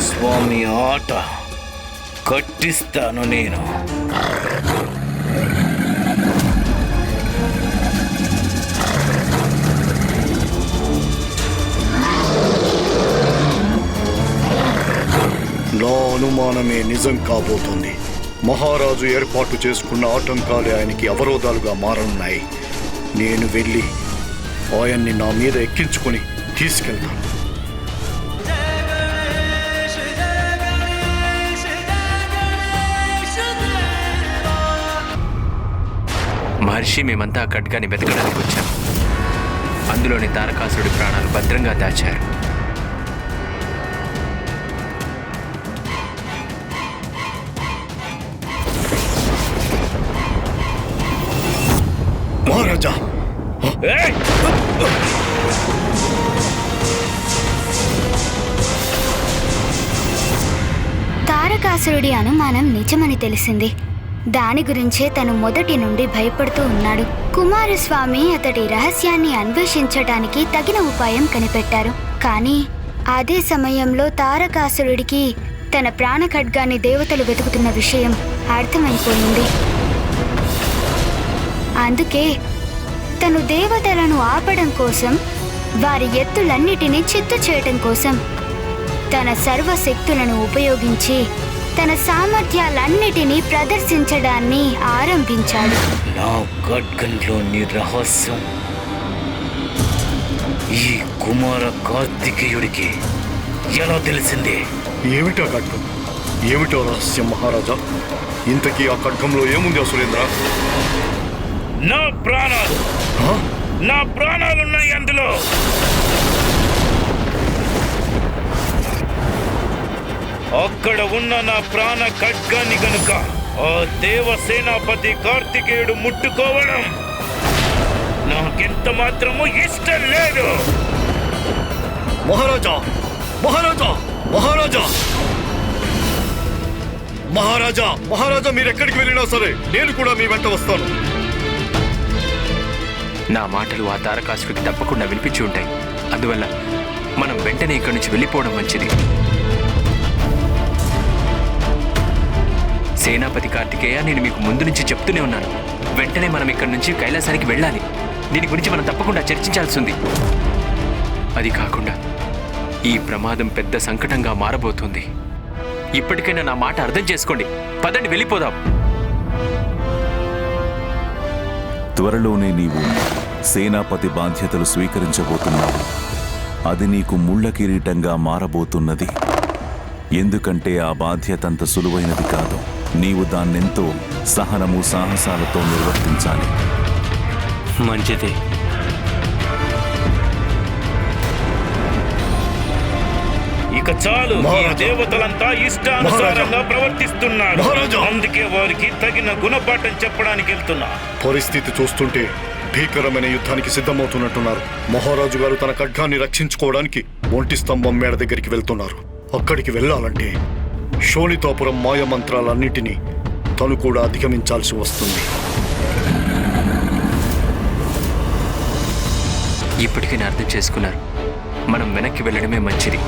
స్వామి ఆట కట్టిస్తాను నేను. నా అనుమానమే నిజం కాబోతోంది. మహారాజు ఏర్పాటు చేసుకున్న ఆటంకాలే ఆయనకి అవరోధాలుగా మారనున్నాయి. నేను వెళ్ళి ఆయన్ని నా మీద ఎక్కించుకొని తీసుకెళ్తాను. మహర్షి, మేమంతా ఆ ఖడ్గాని వెతకడానికి వచ్చాం. అందులోని తారకాసురుడి ప్రాణాలు భద్రంగా దాచారు. మహారాజా, తారకాసురుడి అనుమానం నిజమని తెలిసింది. దాని గురించే తను మొదటి నుండి భయపడుతూ ఉన్నాడు. కుమారస్వామి అతడి రహస్యాన్ని అన్వేషించటానికి తగిన ఉపాయం కనిపెట్టారు. కానీ అదే సమయంలో తారకాసురుడికి తన ప్రాణ ఖడ్గాన్ని దేవతలు వెతుకుతున్న విషయం అర్థమైపోయింది. అందుకే తను దేవతలను ఆపడం కోసం, వారి ఎత్తులన్నిటినీ చిత్తు చేయటం కోసం తన సర్వశక్తులను ఉపయోగించి తన సామర్థ్యాలన్నిటినీ ప్రదర్శించడాన్ని ఆరంభించాడు. నా ఖడ్గంలోని రహస్యం ఈ కుమార కార్తికేయుడికి ఎలా తెలిసింది? ఏమిటా ఖడ్గం? ఏమిటో రహస్యం మహారాజా? ఇంతకీ ఆ ఖడ్గంలో ఏముంది అసురేంద్ర? నా ప్రాణాలు, నా ప్రాణాలున్నాయి అందులో. అక్కడ ఉన్న నా ప్రాణ ఖడ్గాన్ని గనుక ఆ దేవసేనాపతి కార్తికేయుడు ముట్టుకోవడం నాకెంత మాత్రము ఇష్టం లేదు. మహారాజా, మహారాజా, మహారాజా, మహారాజా, మహారాజా, మీరెక్కడికి వెళ్ళినా సరే నేను కూడా మీ వెంట వస్తాను. నా మాటలు ఆ తారకాసుడికి తప్పకుండా వినిపించి ఉంటాయి. అందువల్ల మనం వెంటనే ఇక్కడి నుంచి వెళ్ళిపోవడం మంచిది. సేనాపతి కార్తికేయ, నేను మీకు ముందు నుంచి చెప్తూనే ఉన్నాను, వెంటనే మనం ఇక్కడి నుంచి కైలాసానికి వెళ్ళాలి. దీని గురించి మనం తప్పకుండా చర్చించాల్సి ఉంది. అది కాకుండా ఈ ప్రమాదం పెద్ద సంకటంగా మారబోతుంది. ఇప్పటికైనా నా మాట అర్థం చేసుకోండి. పదండి, వెళ్ళిపోదాం. త్వరలోనే నీవు సేనాపతి బాధ్యతలు స్వీకరించబోతున్నావు. అది నీకు ముళ్ళ కిరీటంగా మారబోతున్నది. ఎందుకంటే ఆ బాధ్యత అంత సులువైనది కాదు. నీవు దాన్నెంతో సహనము సాహసాలతో నిర్వర్తించాలి. మంచిది. ఇక చాలు. దేవతలంతా ఇష్టానుసారంగా ప్రవర్తిస్తున్నారు. అందుకే వారికి తగిన గుణపాఠం చెప్పడానికి వెళ్తున్నా. పరిస్థితి చూస్తుంటే భీకరమైన యుద్ధానికి సిద్ధమవుతున్నట్టున్నారు. మహారాజు గారు తన ఖడ్గాన్ని రక్షించుకోవడానికి ఒంటి స్తంభం మేడ దగ్గరికి వెళ్తున్నారు. అక్కడికి వెళ్ళాలంటే శోణితాపురం మాయమంత్రాలన్నింటినీ తను కూడా అధిగమించాల్సి వస్తుంది. ఇప్పటికైనా అర్థం చేసుకున్నారు. మనం వెనక్కి వెళ్ళడమే మంచిది.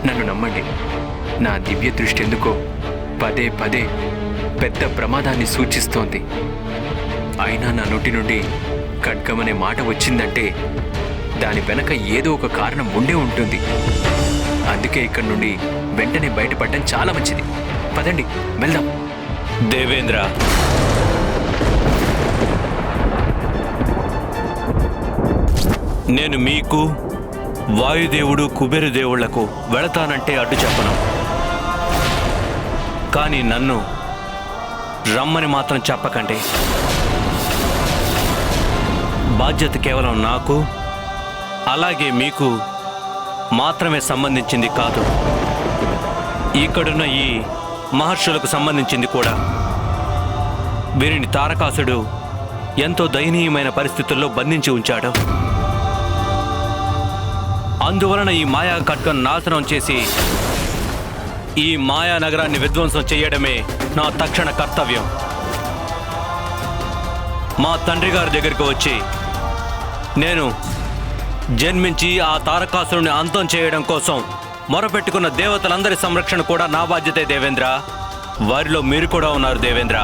నన్ను నమ్మండి, నా దివ్య దృష్టి ఎందుకో పదే పదే పెద్ద ప్రమాదాన్ని సూచిస్తోంది. అయినా నా నోటి నుండి ఖడ్గమనే మాట వచ్చిందంటే దాని వెనక ఏదో ఒక కారణం ఉండే ఉంటుంది. అందుకే ఇక్కడి నుండి వెంటనే బయటపడడం చాలా మంచిది. పదండి, వెళ్దాం. దేవేంద్ర, నేను మీకు, వాయుదేవుడు, కుబేరుదేవుళ్లకు వెళతానంటే అడ్డు చెప్పను. కానీ నన్ను రమ్మని మాత్రం చెప్పకండి. బాధ్యత కేవలం నాకు, అలాగే మీకు మాత్రమే సంబంధించింది కాదు. ఇక్కడున్న ఈ మహర్షులకు సంబంధించింది కూడా. వీరిని తారకాసుడు ఎంతో దయనీయమైన పరిస్థితుల్లో బంధించి ఉంచాడు. అందువలన ఈ మాయా ఖడ్గం నాశనం చేసి ఈ మాయా నగరాన్ని విధ్వంసం చేయడమే నా తక్షణ కర్తవ్యం. మా తండ్రి గారి దగ్గరికి వచ్చి నేను జన్మించి ఆ తారకాసురుని అంతం చేయడం కోసం మొరపెట్టుకున్న దేవతలందరి సంరక్షణ కూడా నా బాధ్యతే దేవేంద్ర. వారిలో మీరు కూడా ఉన్నారు దేవేంద్ర.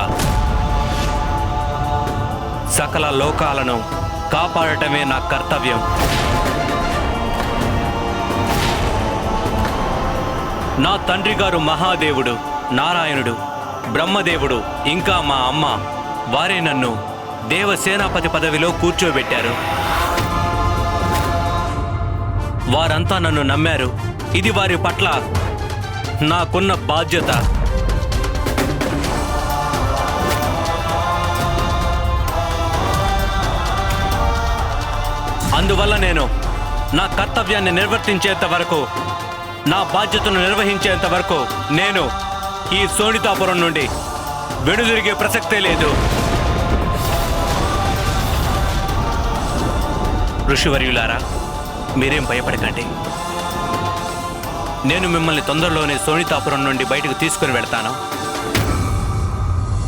సకల లోకాలను కాపాడటమే నా కర్తవ్యం. నా తండ్రి గారు మహాదేవుడు, నారాయణుడు, బ్రహ్మదేవుడు, ఇంకా మా అమ్మ, వారే నన్ను దేవసేనాపతి పదవిలో కూర్చోబెట్టారు. వారంతా నన్ను నమ్మారు. ఇది వారి పట్ల నాకున్న బాధ్యత. అందువల్ల నేను నా కర్తవ్యాన్ని నిర్వర్తించేంత వరకు, నా బాధ్యతను నిర్వహించేంత వరకు నేను ఈ శోణితాపురం నుండి వెనుదిరిగే ప్రసక్తే లేదు. ఋషివర్యులారా, మీరేం భయపడకండి. నేను మిమ్మల్ని తొందరలోనే శోణితాపురం నుండి బయటకు తీసుకుని వెళ్తాను.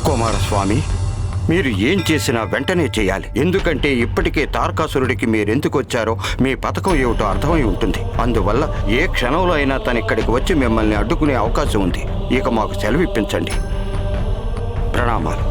కుమారస్వామి, మీరు ఏం చేసినా వెంటనే చేయాలి. ఎందుకంటే ఇప్పటికే తారకాసురుడికి మీరెందుకు వచ్చారో మీ పథకం ఏమిటో అర్థమై ఉంటుంది. అందువల్ల ఏ క్షణంలో అయినా తను ఇక్కడికి వచ్చి మిమ్మల్ని అడ్డుకునే అవకాశం ఉంది. ఇక మాకు సెలవు ఇప్పించండి. ప్రణామాలు.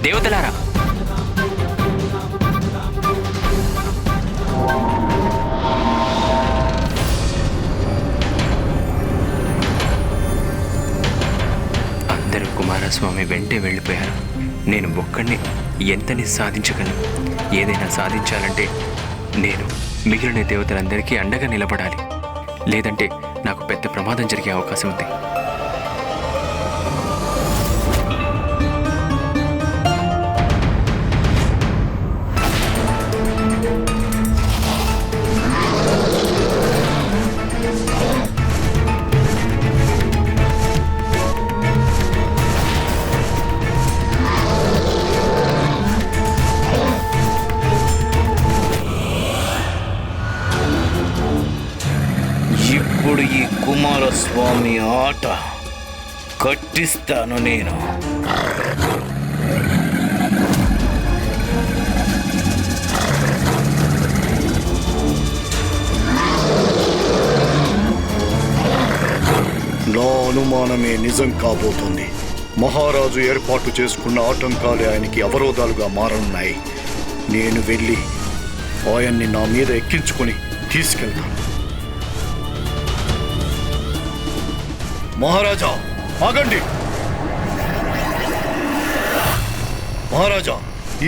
దేవతలారా, అందరూ కుమారస్వామి వెంటే వెళ్ళిపోయారు. నేను ఒక్కడిని ఎంతని సాధించగలను? ఏదైనా సాధించాలంటే నేను మిగిలిన దేవతలందరికీ అండగా నిలబడాలి. లేదంటే నాకు పెద్ద ప్రమాదం జరిగే అవకాశం ఉంది. ఇప్పుడు ఈ కుమారస్వామి ఆట కట్టిస్తాను నేను. నా అనుమానమే నిజం కాబోతోంది. మహారాజు ఏర్పాటు చేసుకున్న ఆటంకాలే ఆయనకి అవరోధాలుగా మారనున్నాయి. నేను వెళ్ళి ఆయన్ని నా మీద ఎక్కించుకొని తీసుకెళ్తాను. మహారాజా, ఆగండి! మహారాజా,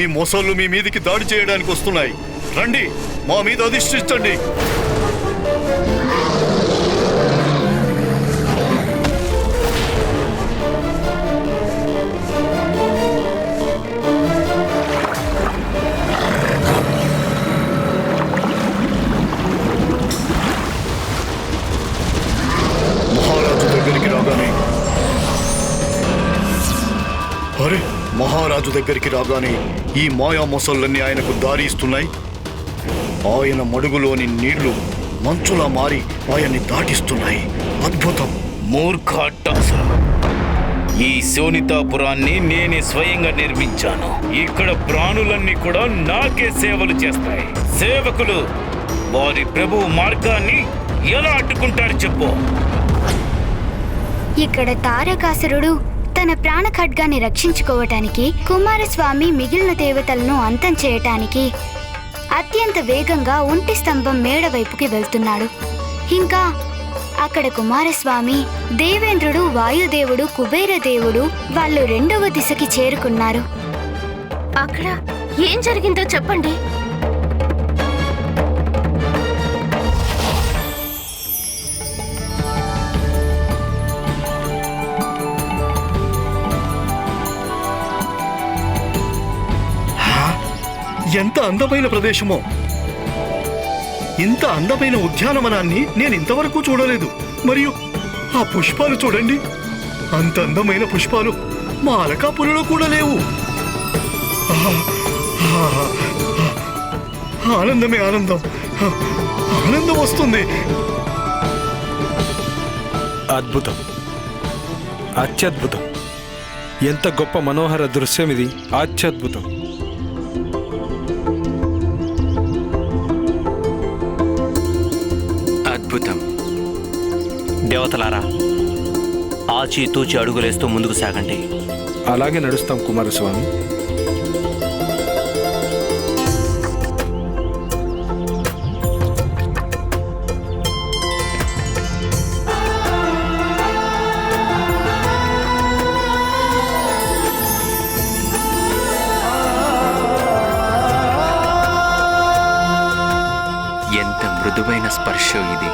ఈ మొసళ్ళు మీ మీదికి దాడి చేయడానికి వస్తున్నాయి. రండి, మా మీద అధిష్ఠించండి. మహారాజు దగ్గరికి రాగానే ఈ మాయా మొసళ్ళన్నీ ఆయనకు దారి ఇస్తున్నాయి. ఆయన మడుగులోని నీళ్లు మంచులా మారి ఆయన్ని దాటిస్తున్నాయి. అద్భుతం! మూర్ఖాట్టాసుర! ఈ శోణితాపురాన్ని నేనే స్వయంగా నిర్మించాను. ఇక్కడ ప్రాణులన్నీ కూడా నాకే సేవలు చేస్తాయి. సేవకులు వారి ప్రభువు మార్గాన్ని ఎలా అడ్డుకుంటారు చెప్పు? ఇక్కడ తారకాసురుడు తన ప్రాణ ఖడ్గాన్ని రక్షించుకోవటానికి, కుమారస్వామి మిగిలిన దేవతలను అంతం చేయటానికి అత్యంత వేగంగా ఒంటి స్తంభం మేడ వైపుకి వెళ్తున్నాడు. ఇంకా అక్కడ కుమారస్వామి, దేవేంద్రుడు, వాయుదేవుడు, కుబేరదేవుడు వాళ్ళు రెండవ దిశకి చేరుకున్నారు. అక్కడ ఏం జరిగిందో చెప్పండి. ఎంత అందమైన ప్రదేశమో! ఇంత అందమైన ఉద్యానవనాన్ని నేను ఇంతవరకు చూడలేదు. మరియు ఆ పుష్పాలు చూడండి, అంత అందమైన పుష్పాలు మా అలకాపురిలో కూడా లేవు. ఆనందమే ఆనందం, ఆనందం వస్తుంది. అద్భుతం, అత్యద్భుతం. ఎంత గొప్ప మనోహర దృశ్యం ఇది, అత్యద్భుతం. అద్భుతం. దేవతలారా, ఆచితూచి అడుగులేస్తూ ముందుకు సాగండి. అలాగే నడుస్తాం కుమారస్వామి. ఎంత మృదువైన స్పర్శ ఇది.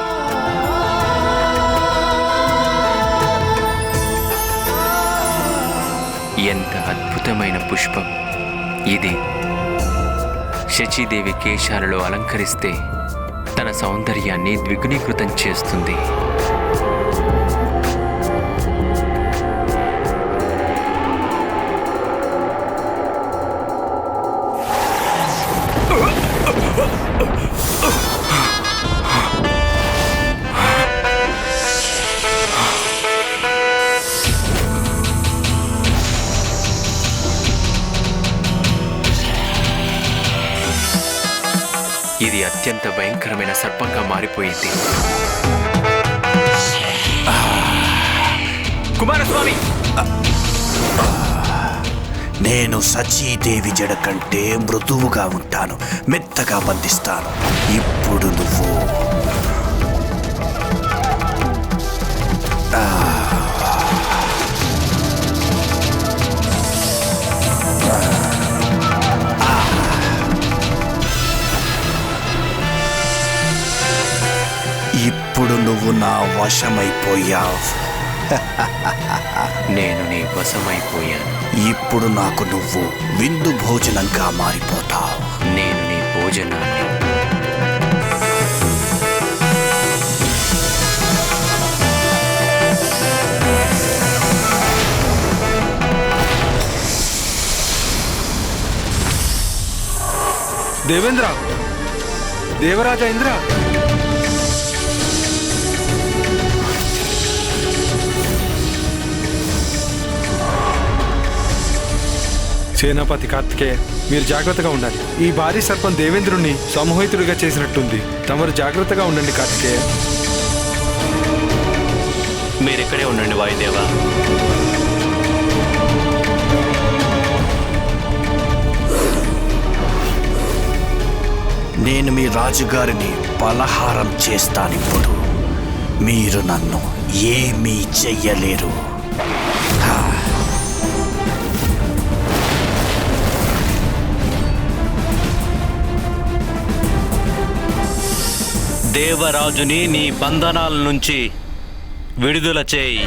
ఎంత అద్భుతమైన పుష్పం ఇది. శచీదేవి కేశాలలో అలంకరిస్తే తన సౌందర్యాన్ని ద్విగుణీకృతం చేస్తుంది. ఇది అత్యంత భయంకరమైన సర్పంగా మారిపోయింది. కుమారస్వామి, నేను సచీదేవి జడ కంటే మృదువుగా ఉంటాను, మెత్తగా బంధిస్తాను. ఇప్పుడు నువ్వు ఇప్పుడు నువ్వు నా వశమైపోయావు. నేను నీ వశమైపోయాను. ఇప్పుడు నాకు నువ్వు విందు భోజనంగా మారిపోతావు. నేను నీ భోజనాన్ని. దేవేంద్ర, దేవరాజా ఇంద్ర, సేనాపతి కార్తికేయ, మీరు జాగ్రత్తగా ఉండాలి. ఈ భారీ సర్పం దేవేంద్రుణ్ణి సమూహితుడిగా చేసినట్టుంది. తమరు జాగ్రత్తగా ఉండండి కార్తికేయ. మీరిక్కడే ఉండండి వాయుదేవా. నేను మీ రాజుగారిని పలహారం చేస్తానిప్పుడు. మీరు నన్ను ఏమీ చెయ్యలేరు. దేవరాజుని నీ బంధనాల నుంచి విడుదల చేయి.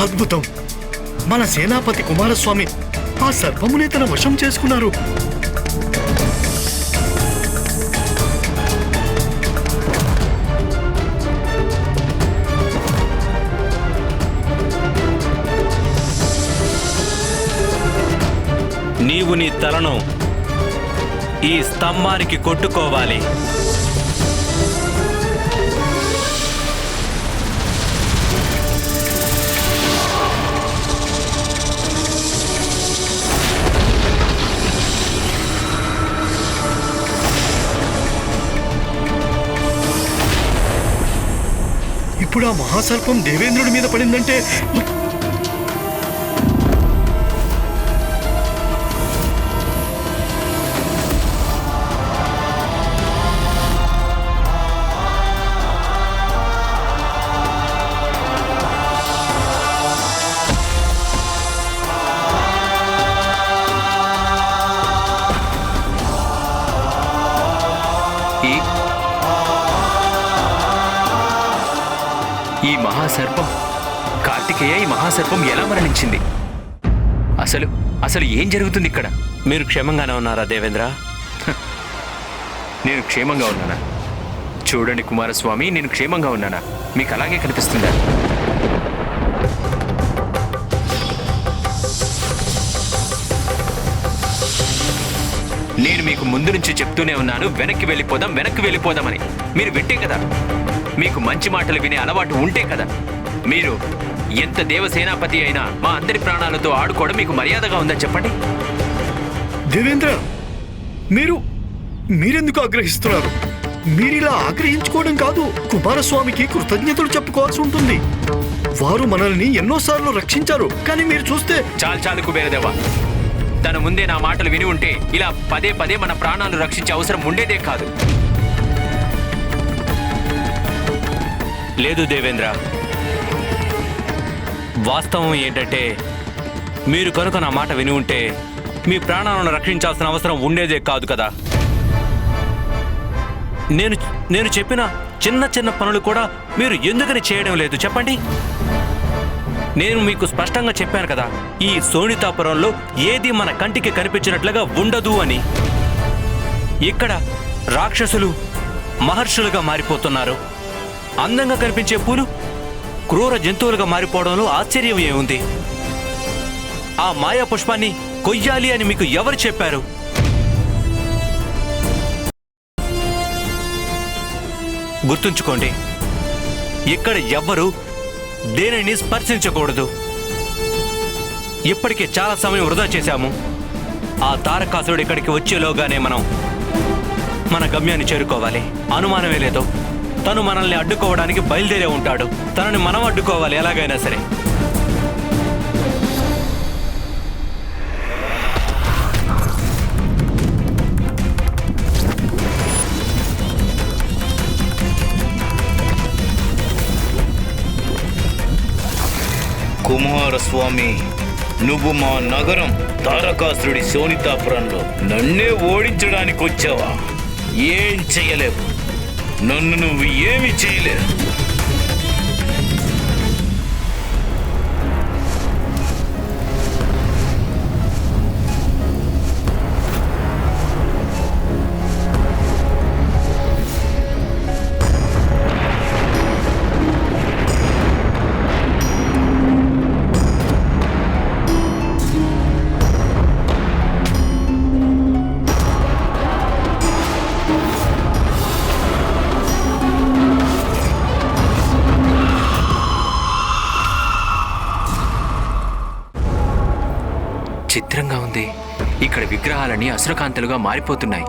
అద్భుతం! మన సేనాపతి కుమారస్వామి ఆ సర్పమునే తన వశం చేసుకున్నారు. నీవు నీ తలను ఈ స్తంభానికి కొట్టుకోవాలి. ఇప్పుడు ఆ మహాసర్పం దేవేంద్రుడి మీద పడిందంటే ఈ మహాసర్పం కార్తికేయ, ఈ మహాసర్పం ఎలా మరణించింది? అసలు ఏం జరుగుతుంది ఇక్కడ? మీరు క్షేమంగానే ఉన్నారా దేవేంద్ర? నేను క్షేమంగా ఉన్నానా? చూడండి కుమారస్వామి, నేను క్షేమంగా ఉన్నానా? మీకు అలాగే కనిపిస్తుందా? నేను మీకు ముందు నుంచి చెప్తూనే ఉన్నాను, వెనక్కి వెళ్ళిపోదామని. మీరు వింటే కదా, మీకు మంచి మాటలు వినే అలవాటు ఉంటే కదా. మీరు ఎంత దేవసేనాపతి అయినా మా అందరి ప్రాణాలతో ఆడుకోవడం మీకు మర్యాదగా ఉందా చెప్పండి? దేవేంద్ర, మీరెందుకు ఆగ్రహిస్తున్నారు? మీరిలా ఆగ్రహించుకోవడం కాదు, కుమారస్వామికి కృతజ్ఞతలు చెప్పుకోవాల్సి ఉంటుంది. వారు మనల్ని ఎన్నోసార్లు రక్షించారు, కానీ మీరు చూస్తే... చాలు కుబేరదేవా, తన ముందే నా మాటలు విని ఉంటే ఇలా పదే పదే మన ప్రాణాలు రక్షించే అవసరం ఉండేదే కాదు. లేదు దేవేంద్ర, వాస్తవం ఏంటంటే మీరు కనుక నా మాట విని ఉంటే మీ ప్రాణాలను రక్షించాల్సిన అవసరం ఉండేదే కాదు కదా. నేను చెప్పిన చిన్న పనులు కూడా మీరు ఎందుకని చేయడం లేదు చెప్పండి? నేను మీకు స్పష్టంగా చెప్పాను కదా, ఈ సోనితాపురంలో ఏది మన కంటికి కనిపించినట్లుగా ఉండదు అని. ఇక్కడ రాక్షసులు మహర్షులుగా మారిపోతున్నారు. అందంగా కనిపించే పూలు క్రూర జంతువులుగా మారిపోవడంలో ఆశ్చర్యం ఏముంది? ఆ మాయా పుష్పాన్ని కొయ్యాలి అని మీకు ఎవరు చెప్పారు? గుర్తుంచుకోండి, ఇక్కడ ఎవ్వరూ దేనిని స్పర్శించకూడదు. ఇప్పటికే చాలా సమయం వృధా చేశాము. ఆ తారకాసురుడు ఇక్కడికి వచ్చేలోగానే మనం మన గమ్యాన్ని చేరుకోవాలి. అనుమానమే లేదు, తను మనల్ని అడ్డుకోవడానికి బయలుదేరే ఉంటాడు. తనని మనం అడ్డుకోవాలి ఎలాగైనా సరే. కుమారస్వామి, నువ్వు మా నగరం తారకాసురుడి శోణితాపురంలో నన్నే ఓడించడానికి వచ్చావా? ఏం చెయ్యలేవు, నన్ను నువ్వు ఏమి చేయలేవు. చిత్రంగా ఉంది, ఇక్కడ విగ్రహాలన్నీ అసురకాంతలుగా మారిపోతున్నాయి.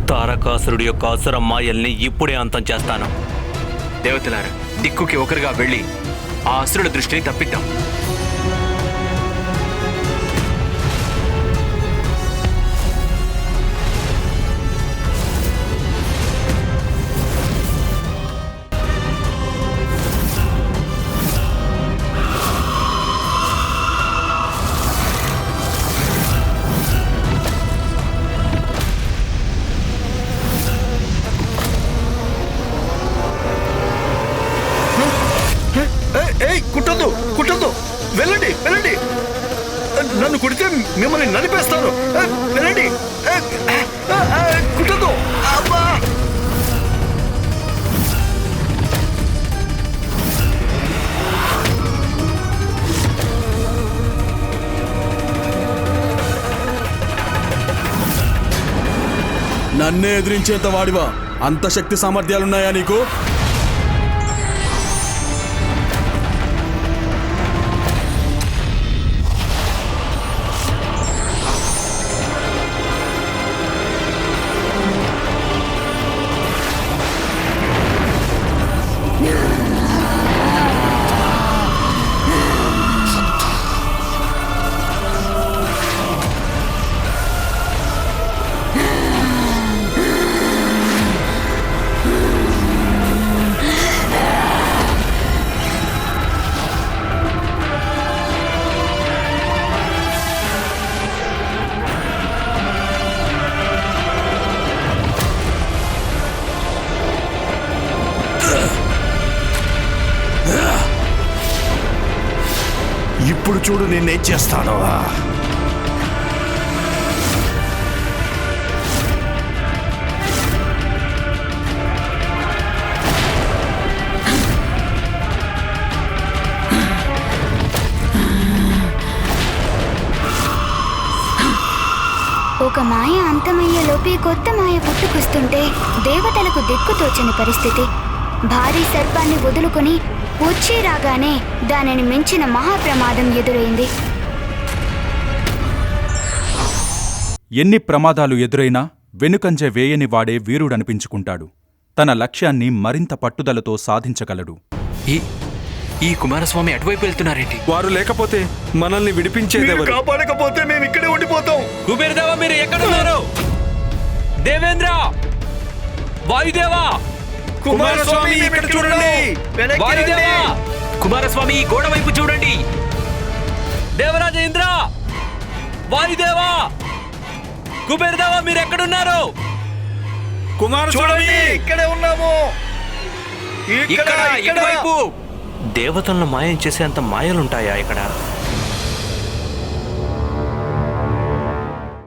తారకాసురుడి యొక్క అసుర మాయల్ని ఇప్పుడే అంతం చేస్తాను. దేవతలారా, దిక్కుకి ఒకరుగా వెళ్ళి ఆ అసురుల దృష్టిని తప్పిద్దాం. కుట్టద్దు, వెళ్ళండి. నన్ను కుడితే మిమ్మల్ని నలిపేస్తాను. వెళ్ళండి, కుట్టద్దు. అబ్బా! నన్నే ఎదిరించేంత వాడివా? అంత శక్తి సామర్థ్యాలున్నాయా నీకు? ఇప్పుడు చూడు నేనేం చేస్తాను. ఒక మాయ అంతమయ్యేలోపే కొత్త మాయ పుట్టుకొస్తుంటే దేవతలకు దిక్కుతోచని పరిస్థితి. భారీ సర్పాన్ని వదులుకొని వచ్చి రాగానే దానిని మించిన మహాప్రమాదం ఎదురైంది. ఎన్ని ప్రమాదాలు ఎదురైనా వెనుకంజ వేయని వాడే వీరుడనిపించుకుంటాడు. తన లక్ష్యాన్ని మరింత పట్టుదలతో సాధించగలడు. ఈ కుమారస్వామి అటువైపు వెళ్తున్నారేంటి? వారు లేకపోతే మనల్ని విడిపించేదెవరు? కాపాడకపోతే మేము ఇక్కడే ఉండిపోతాం. కుబేరదేవా, మీరు ఎక్కడున్నారు? దేవేంద్ర, వాయుదేవా, కుమారస్వామి ఇక్కడ చూడండి. వాయుదేవా, కుమారస్వామి ఈ గోడ వైపు చూడండి. దేవరాజేంద్ర, వాయుదేవా, కుబేరదేవా, మీరు ఎక్కడున్నారు? కుమారస్వామి ఇక్కడే ఉన్నాము. ఇక్కడ ఇటువైపు. దేవతలను మాయం చేసే అంత మాయలుంటాయా ఇక్కడ?